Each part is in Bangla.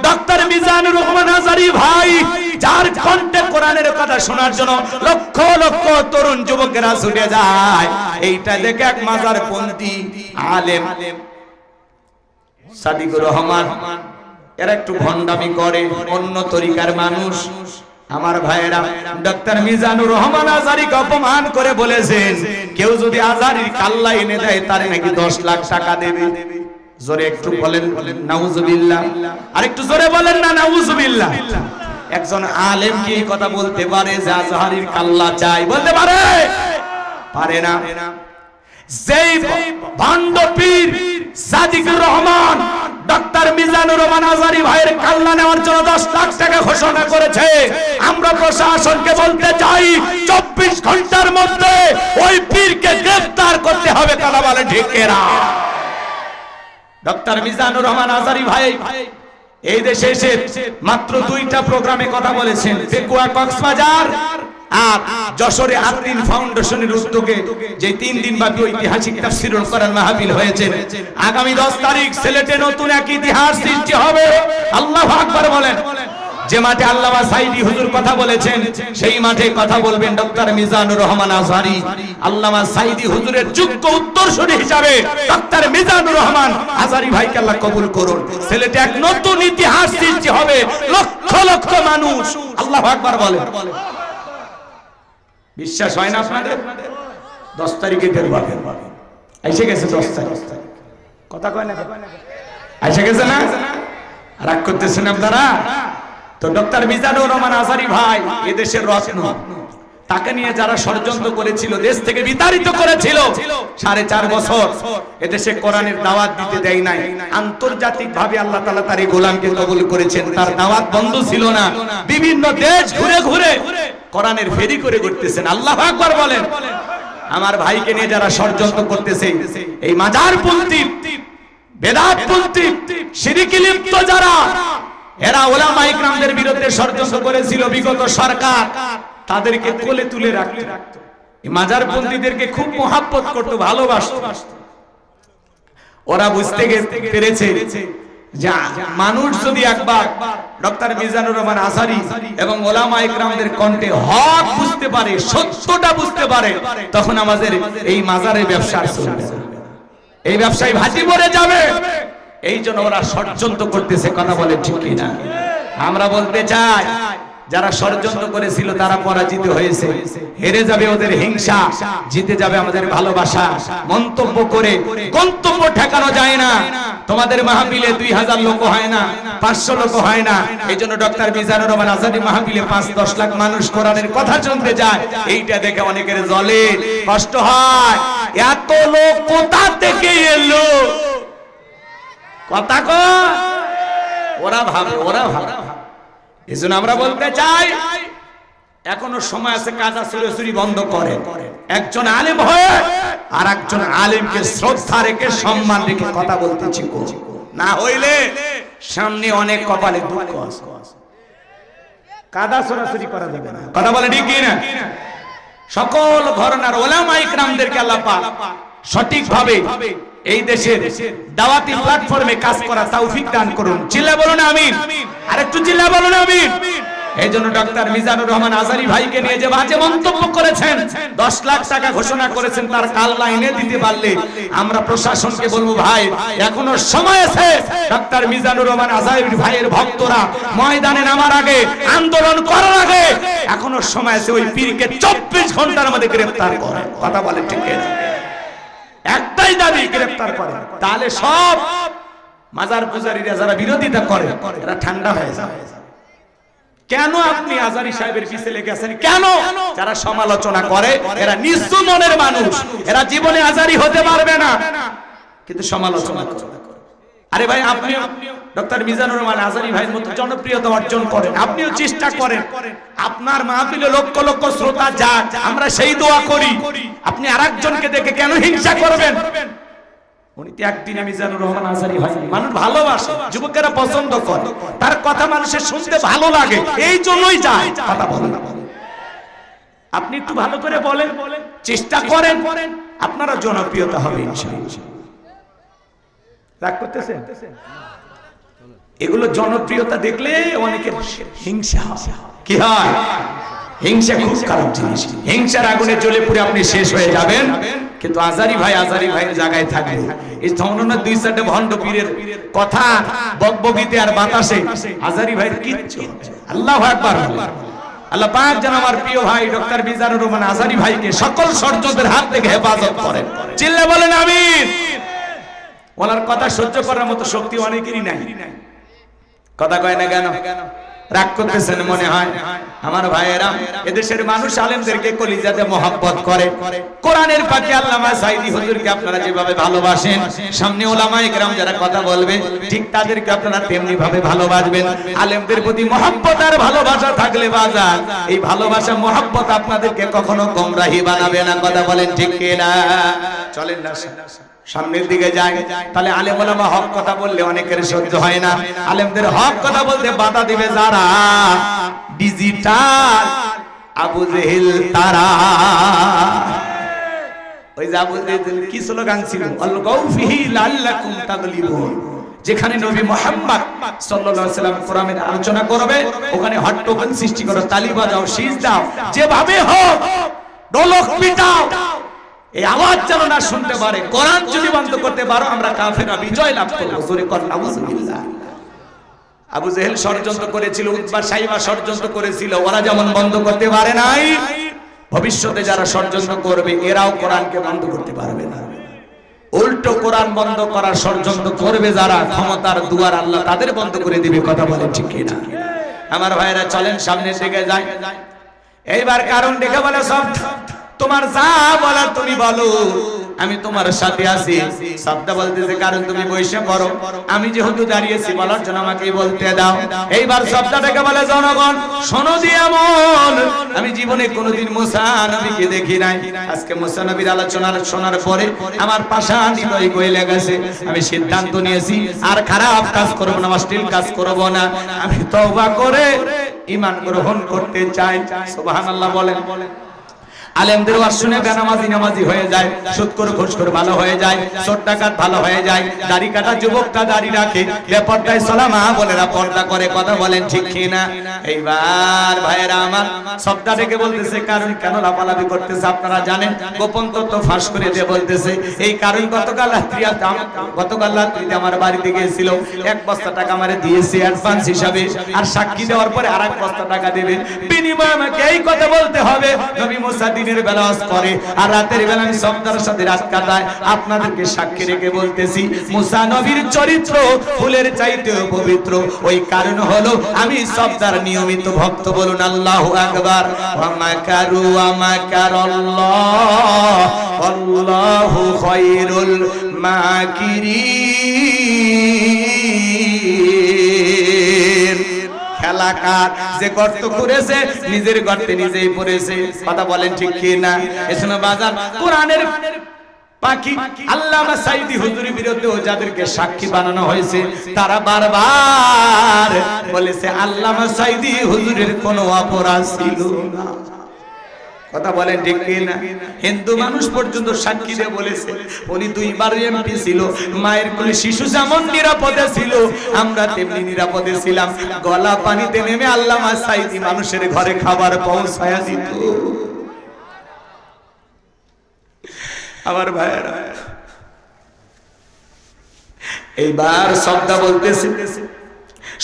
ডক্টর মিজানুর রহমান আজারি ভাই, যার কণ্ঠে কোরআনের কথা শোনার জন্য লক্ষ লক্ষ তরুণ যুবকেরা ছুটে যায়। এইটা দেখে এক মাজারপন্থী আলেম সাদিকুর রহমান, এরা একটু ভণ্ডামি করে, অন্য তরিকার মানুষ। আমার ভাইয়েরা, ডক্টর মিজানুর রহমান আজারিকে অপমান করে বলেছেন, কেউ যদি আজারির কাল্লা এনে দেয় তারে নাকি 10 লাখ টাকা দেবে। জোরে একটু বলেন নাউজুবিল্লাহ, আর একটু জোরে বলেন না নাউজুবিল্লাহ। একজন আলেম কি এই কথা বলতে পারে যে আজহারির কাল্লা চাই? বলতে পারে? পারে না। যেই ভণ্ড পীর সাদিকুর রহমান ডক্টর মিজানুর রহমান আজারি ভাইয়ের কাল্লা নেওয়ার জন্য 10 লাখ টাকা ঘোষণা করেছে, আমরা প্রশাসনকে বলতে চাই 24 ঘন্টার মধ্যে ওই পীরকে গ্রেফতার করতে হবে। কথা বলে ঠিক কিনা? ডক্টর মিজানুর রহমান আজারি ভাই এই দেশে এসে মাত্র 2টা প্রোগ্রামে কথা বলেছেন, পেকুয়া কক্সবাজার আর যশোরে আত্মিন ফাউন্ডেশনের উদ্যোগে যে 3 দিন ব্যাপী ঐতিহাসিক তাফসীরুল কোরআন মাহফিল হয়েছে। আগামী 10 তারিখ সিলেটে নতুন এক ইতিহাস সৃষ্টি হবে। আল্লাহু আকবার বলেন। যে মাঠে আল্লামা সাঈদী হুজুর কথা বলেছেন, সেই মাঠে কথা বলবেন ডক্টর মিজানুর রহমান আজহারি। আল্লামা সাঈদী হুজুরের যোগ্য উত্তরসূরি হিসাবে ডক্টর মিজানুর রহমান আজহারি ভাইকে আল্লাহ কবুল করুন। সিলেটে এক নতুন ইতিহাস সৃষ্টি হবে, লক্ষ লক্ষ মানুষ। আল্লাহু আকবার বলেন। বিশ্বাস হয় না আপনাদের? 10 তারিখে বেরোবে। এসে গেছে 10 তারিখ। কথা কয় না? এসে গেছে না? রাগ করতেছেন আপনারা? তো ডক্টর মিজানুর রহমান আজহারি ভাই এদেশের রত্ন। তাকে নিয়ে যারা ষড়যন্ত্র করেছিল, দেশ থেকে বিতাড়িত করেছিল, 4.5 বছর এদেশে কোরআনের দাওয়াত দিতে দেয় নাই। আন্তর্জাতিক ভাবে আল্লাহ তাআলা তার এই গোলামকে কবুল করেছেন। তার দাওয়াত বন্ধ ছিল না। বিভিন্ন দেশ ঘুরে ঘুরে কোরআনের ফেরি করে করতেছেন। আল্লাহু আকবার বলেন। আমার ভাইকে নিয়ে যারা ষড়যন্ত্র করতেছে, এই মাজারপন্থী, বেদাতপন্থী, শিরকে লিপ্ত যারা, এরা ওলামা ইকরামদের বিরুদ্ধে ষড়যন্ত্র করেছিল। বিগত সরকার তাদেরকে কোলে তুলে রাখতো, এই মাজারপন্থীদেরকে খুব মহব্বত করতো, ভালোবাসতো। ওরা বুঝতে পেরেছে যে মানুষ যদি একবার ডক্টর মিজানুর রহমান আজহারি এবং ওলামা ইকরামদের কণ্ঠে হক বুঝতে পারে, সত্যটা বুঝতে পারে, তখন আমাদের এই মাজারের ব্যবসা চলবে, এই ব্যবসায় ভাটি পড়ে যাবে। এই জন্য ওরা ষড়যন্ত্র করতেছে। কথা বলে ঠিক কিনা? আমরা বলতে চাই, যারা ষড়যন্ত্র করেছিল তারা পরাজিত হয়েছে। হেরে যাবে ওদের হিংসা, জিতে যাবে আমাদের ভালোবাসা। মন্তব্য করে গন্তব্য ঠেকানো যায় না। তোমাদের মাহফিলে 2000 লোক হয় না, 500 লোক হয় না। এই জন্য ডক্টর মিজানুর রহমান আজহারি মাহফিলে 5-10 লাখ মানুষ কোরআনের কথা শুনতে যায়। এইটা দেখে অনেকের জ্বলে, কষ্ট হয়। এত লোক কোথা থেকে এলো? কথা কয়, ওরা ভাবে। এজন্য আমরা বলতে চাই, এখনো সময় আছে, কাজা চুরি বন্ধ করে একজন আলেম হয়ে আর একজন আলেমকে শ্রদ্ধা রেখে, সম্মান রেখে কথা বলতে শিখো। না হইলে সামনে অনেক কপালে দুঃখ আছে। কাদা চুরি করা যাবে না। কথা বলে ঠিক কি না? সকল ঘরানার ওলামা ইকরামদেরকে আল্লাহ পাক সঠিকভাবে এই দেশের দাওয়াতি প্ল্যাটফর্মে কাজ করা তৌফিক দান করুন। চিল্লা বলুন আমিন। আরেকটু চিল্লা বলুন আমিন। এই জন্য ডক্টর মিজানুর রহমান আজহারি ভাইকে নিয়ে যে বাজে মন্তব্য করেছেন, 10 লাখ টাকা ঘোষণা করেছেন, তার কাল্লা এনে দিতে পারলে আমরা প্রশাসনকে বলবো, ভাই এখনো সময় আছে। ডক্টর মিজানুর রহমান আজহারি ভাইয়ের ভক্তরা ময়দানে নামার আগে, আন্দোলন করার আগে এখনো সময় আছে। ওই পীরকে 24 ঘন্টার মধ্যে গ্রেফতার করে। কথা বলে ঠিক কিনা? একটাই দাবি, গ্রেফতার করে। তাহলে সব মাজার পূজারীরা যারা বিরোধিতা করে এরা ঠান্ডা হয়ে যায়। কেন আপনি আজহারি সাহেবের পিছে লেগেছেন? কেন? যারা সমালোচনা করে এরা নিঃস্ব মনের মানুষ, এরা জীবনে আজহারি হতে পারবে না, কিন্তু সমালোচনা করে। আরে ভাই, আপনিও ডক্টর মিজানুর রহমান আজহারি ভাইয়ের মতো জনপ্রিয়তা অর্জন করেন, আপনিও চেষ্টা করেন। আপনার মাহফিলে লক্ষ লক্ষ শ্রোতা যাক, আমরা সেই দোয়া করি। আপনি আরেকজনকে দেখে কেন হিংসা করবেন? উনি তো একদিনে মিজানুর রহমান আজহারি ভাই মানুষ ভালোবাসে, যুবকেরা পছন্দ করে, তার কথা মানুষের শুনতে ভালো লাগে, এই জন্যই যায়। কথা বলেন, আপনি একটু ভালো করে বলেন, চেষ্টা করেন, আপনারা জনপ্রিয়তা হবে ইনশাআল্লাহ। রাগ করতেছেন? এগুলো জনপ্রিয়তা দেখলে অনেকের হিংসা হয়। কি হয়? হিংসা খুব খারাপ জিনিস। হিংসার আগুনে জ্বলে পুড়ে আপনি শেষ হয়ে যাবেন, কিন্তু আজারি ভাইয়ের জায়গায় থাকবে। এই ধর্মনাথ দুই চারটে ভণ্ড পীরের কথা বকবকিতে আর বাতাসে আজারি ভাইয়ের কিচ্ছু। আল্লাহু আকবার। আল্লাহ পাক যেন আমার প্রিয় ভাই ডক্টর মিজানুর রহমান আজারি ভাইকে সকল ষড়যন্ত্রের হাত থেকে হেফাজত করেন। চিল্লা বলেন আমিন। ওনার কথা সহ্য করার মতো শক্তি অনেকেরই নাই। কথা কয় না কেন? রাগ করতেছেন মনে হয়। আমার ভাইয়েরা, এদেশের মানুষ আলেমদেরকে কলিজাতে মহব্বত করে। কোরআনের পাকে আল্লামা সাঈদী হুজুরকে আপনারা যেভাবে ভালোবাসেন, সামনে ওলামায়ে কেরাম যারা কথা বলবে ঠিক তাদেরকে আপনারা তেমনি ভাবে ভালোবাসবেন। আলেমদের প্রতি মহব্বত আর ভালোবাসা থাকলে বাজার, এই ভালোবাসা মহব্বত আপনাদেরকে কখনো গোমরাহি বানাবে না। কথা বলেন ঠিক কিনা? চলেন না সামনের দিকে যায়। তাহলে আলেম ওলামা হক কথা বললে অনেকের সহ্য হয় না। আলেমদের হক কথা বলতে বাধা দিবে যারা ডিজিটাল আবু জেহেল তারা। ওই যে আবু জেহেল কি স্লোগান ছিল? আলগাউ ফিহি লাআল্লাকুম তাগলিবুন। যেখানে নবী মুহাম্মদ সাল্লাল্লাহু আলাইহি ওয়াসাল্লাম কোরআনের আলোচনা করবে, ওখানে হট্টগোল সৃষ্টি করো, তালি বাজাও, শীষ দাও, যেভাবে হোক ঢোলক পিটাও, এই আওয়াজ যেন না শুনতে পারে। কোরআন যদি বন্ধ করতে পারো, আমরা কাফেররা বিজয় লাভ করব। জোরে কর নাউযুবিল্লাহ। আবু জেহেল ষড়যন্ত্র করেছিল, উতবা সাইবা ষড়যন্ত্র করেছিল, ওরা যেমন বন্ধ করতে পারে নাই, ভবিষ্যতে যারা ষড়যন্ত্র করবে এরাও কোরআনকে বন্ধ করতে পারবে না। উল্টো কোরআন বন্ধ করার ষড়যন্ত্র করবে যারা, ক্ষমতার দুয়ার আল্লাহ তাদের বন্ধ করে দিবে। কথা বলে ঠিক কিনা? আমার ভাইরা চলেন সামনের দিকে যাই। এইবার কারণ দেখে বলে সব তোমার যা বলার তুমি বলো, আমি তোমার সাথে আছি। শব্দটা বলতেছে কারণ তুমি বসে পড়ো, আমি যেহেতু দাঁড়িয়েছি বলার জন্য আমাকে বলতে দাও। এইবার শব্দটাকে বলে জনগণ শোনো দিয়ে মন, আমি জীবনে কোনোদিন মুসা নবীকে দেখি নাই। আজকে মুসা নবীর আলোচনা শোনার পরে আমার পাষাণ হৃদয় গলে গেছে। আমি সিদ্ধান্ত নিয়েছি আর খারাপ কাজ করব না, অশ্লীল কাজ করব না। আমি তওবা করে ঈমান গ্রহণ করতে চাই। সুবহানাল্লাহ বলেন। আলেমদের ওয়াজ শুনে বেনামাজি নামাজি হয়ে যায়, সুদখোর ঘুষখোর ভালো হয়ে যায়, চোর ডাকাত ভালো হয়ে যায়, দাড়ি কাটা যুবকটা দাড়ি রাখে, বেপরদায় চলা মা বোনেরা পর্দা করে। কথা বলেন ঠিক কিনা? এইবার ভাইয়েরা আমার সবটা ডেকে বলতেছে কারণ কেন লাফালাফি করতেছে আপনারা জানেন। গোপন তথ্য ফাঁস করে দিয়ে বলতেছে এই কারণ গতকাল রাত্রিতে আমার বাড়িতে গিয়েছিল, 1 বস্তা টাকা আমারে দিয়েছে অ্যাডভান্স হিসাবে, আর সাক্ষী দেওয়ার পরে আরেক বস্তা টাকা দেবে, বিনিময়ে আমাকে এই কথা বলতে হবে নবী মুসা দিনের বেলা ওয়াজ করে আর রাতের বেলা আমি সবদার সাথে রাত কাটাই। আপনাদেরকে সাক্ষী রেখে বলতেছি মুসা নবীর চরিত্র ফুলের চাইতেও পবিত্র। ওই কারণ হলো আমি সবদার নিয়মিত ভক্ত। বলুন আল্লাহু আকবার। ওয়া মাকারু ওয়া মাকারাল্লাহ আল্লাহু খায়রুল মাকিরিন। খেলাকার যে গর্ত করেছে নিজের গর্তে নিজেই পড়েছে। কথা বলেন ঠিক কি না? এজন্য বাজার কোরআনের পাখি আল্লামা সাঈদী হুজুরের বিরুদ্ধে যাদেরকে সাক্ষী বানানো হয়েছে তারা বারবার বলেছে আল্লামা সাঈদী হুজুরের কোনো অপরাধ ছিল না। কথা বলেন ঠিক কি না? হিন্দু মানুষ পর্যন্ত সাক্ষী দিয়ে বলেছে উনি 2 বার এমপি ছিল। মায়ের কোলে শিশু যেমন নিরাপদে ছিল আমরা তেমনি নিরাপদে ছিলাম। গলা পানিতে নেমে আল্লামা সাঈদী মানুষের ঘরে খাবার পৌঁছায়া দিত। আমার ভাইয়েরা এইবার শব্দ বলতেছে,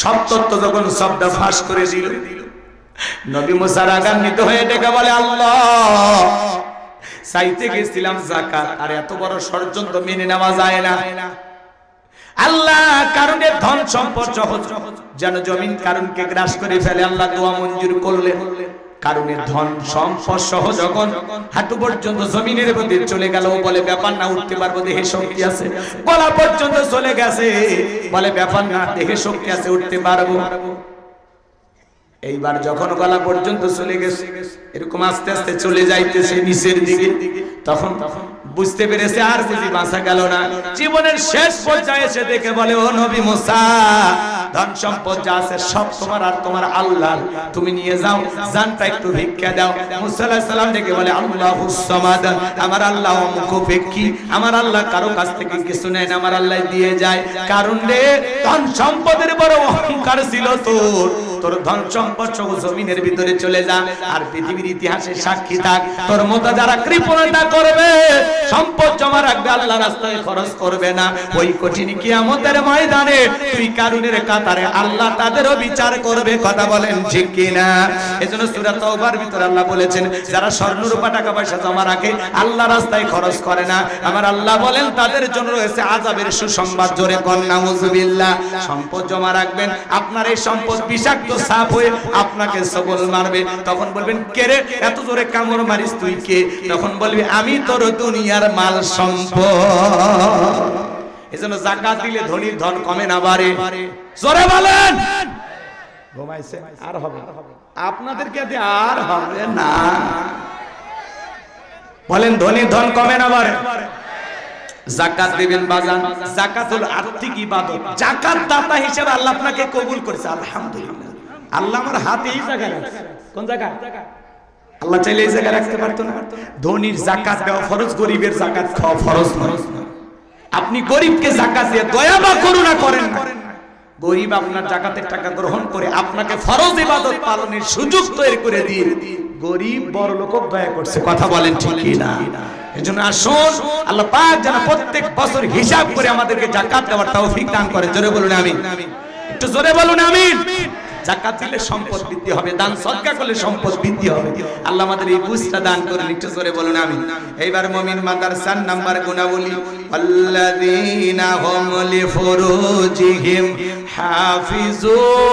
সব তত্ত্ব যখন শব্দ ফাঁস করে দিল নবী মুসা রাগান্বিত হয়ে ডেকে বলে আল্লাহ চাইতে গেছিলাম যাকাত, আর এত বড় ষড়যন্ত্র মেনে নেওয়া যায় না। আল্লাহ কারণে ধন সম্পদ সহজ যেন জমিন কারণকে গ্রাস করে ফেলে। আল্লাহ দোয়া মঞ্জুর করলেন। কারণে ধন সম্পদ সহ যখন হাঁটু পর্যন্ত জমিনের মধ্যে চলে গেল, বলে ব্যাপার না, উঠতে পারবো, দেহে শক্তি আছে। গলা পর্যন্ত চলে গেছে, বলে ব্যাপার না, দেহে শক্তি আছে, উঠতে পারবো। এইবার যখন গলা পর্যন্ত চলে গেছে, এরকম আস্তে আস্তে চলে যাইতেছে নিচের দিকে, তখন বুঝতে পেরেছে আর বুঝি বাঁচা গেল না। জীবনের শেষ পর্যায়ে এসে দেখে বলে, ও নবী মুসা, ধন সম্পদ যা আছে সব তোমার আর তোমার আল্লাহ, তুমি নিয়ে যাও, জানটা একটু ভিক্ষা দাও। মুসা আলাইহিস সালাম ডেকে বলে, আল্লাহুস সামাদ, আমার আল্লাহ অমুখাপেক্ষী, আমার আল্লাহ কারো কাছ থেকে কিছু নেয় না, আমার আল্লাহ দিয়ে যায়। কারণ রে ধন সম্পদের বড় অহংকার ছিল তোর, তোর ধন সম্পদ সব জমিনের ভিতরে চলে যা, আর পৃথিবীর ইতিহাসে সাক্ষী থাক, তোর মতো যারা কৃপণতা করবে, সম্পদ জমা রাখবে, আল্লাহ রাস্তায় খরচ করবে না, ওই কঠিন কিয়ামতের ময়দানে তুই কারুনের কাতারে আল্লাহ তাদেরও বিচার করবে। কথা বলেন ঠিক কিনা? এজন্য সূরা তাওবার ভিতরে আল্লাহ বলেছেন, যারা স্বর্ণ রূপা টাকা পয়সা জমা রাখে, আল্লাহ রাস্তায় খরচ করে না, আমার আল্লাহ বলেন তাদের জন্য রয়েছে আযাবের সুসংবাদ। জোরে কোন নাউযুবিল্লাহ। সম্পদ জমা রাখবেন, আপনার এই সম্পদ বিষাক্ত সাপ হয়ে আপনাকে সবল মারবে, তখন বলবেন, কে রে এত জোরে কামড় মারিস তুই কে? তখন বলবি, আমি তোর দুনিয়ার মাল সম্পদ। এজন্য যাকাত দিলে ধনীর ধন কমে না বাড়ে। জোরে বলেন। ঘুমাইছে আর হবে, আপনাদেরকে আর হবে না। বলেন, ধনীর ধন কমে না বাড়ে। যাকাত দিবেন বাজান, যাকাত হলো আর্থিক ইবাদত। যাকাত দাতা হিসেবে আল্লাহ আপনাকে কবুল করেছে, আলহামদুলিল্লাহ। আল্লাহ আমার হাতে এই জায়গা রাখছে। কোন জায়গা? আল্লাহ চাইলে এই জায়গা রাখতে পারতো না। ধনীর যাকাত দেওয়া ফরজ, গরিবের যাকাত খাওয়া ফরজ নয়। আপনি গরিবকে যাকাত দিয়ে দয়া বা করুণা করেন না, গরিব আপনার যাকাতের টাকা গ্রহণ করে আপনাকে ফরজ ইবাদত পালনের সুযোগ তৈরি করে দিয়ে গরিব বড় লোক দয়া করছে। কথা বলেন ঠিক কি না? এজন্য আসুন আল্লাহ পাক যেন প্রত্যেক বছর হিসাব করে আমাদেরকে যাকাত দেওয়ার তৌফিক দান করেন। জোরে বলুন আমিন। একটু জোরে বলুন আমিন। যাকাত দিলে সম্পদ বৃদ্ধি হবে, দান সদকা করলে সম্পদ বৃদ্ধি হবে। আল্লাহ আমাদের এই বুঝটা দান করেন। একটু জোরে বলুন আমিন। এইবার মুমিন মাদ্রাসার নাম্বার গুণাবলী, আল্লাযীনা হুম লিফুরুজিহিম হাফিজুন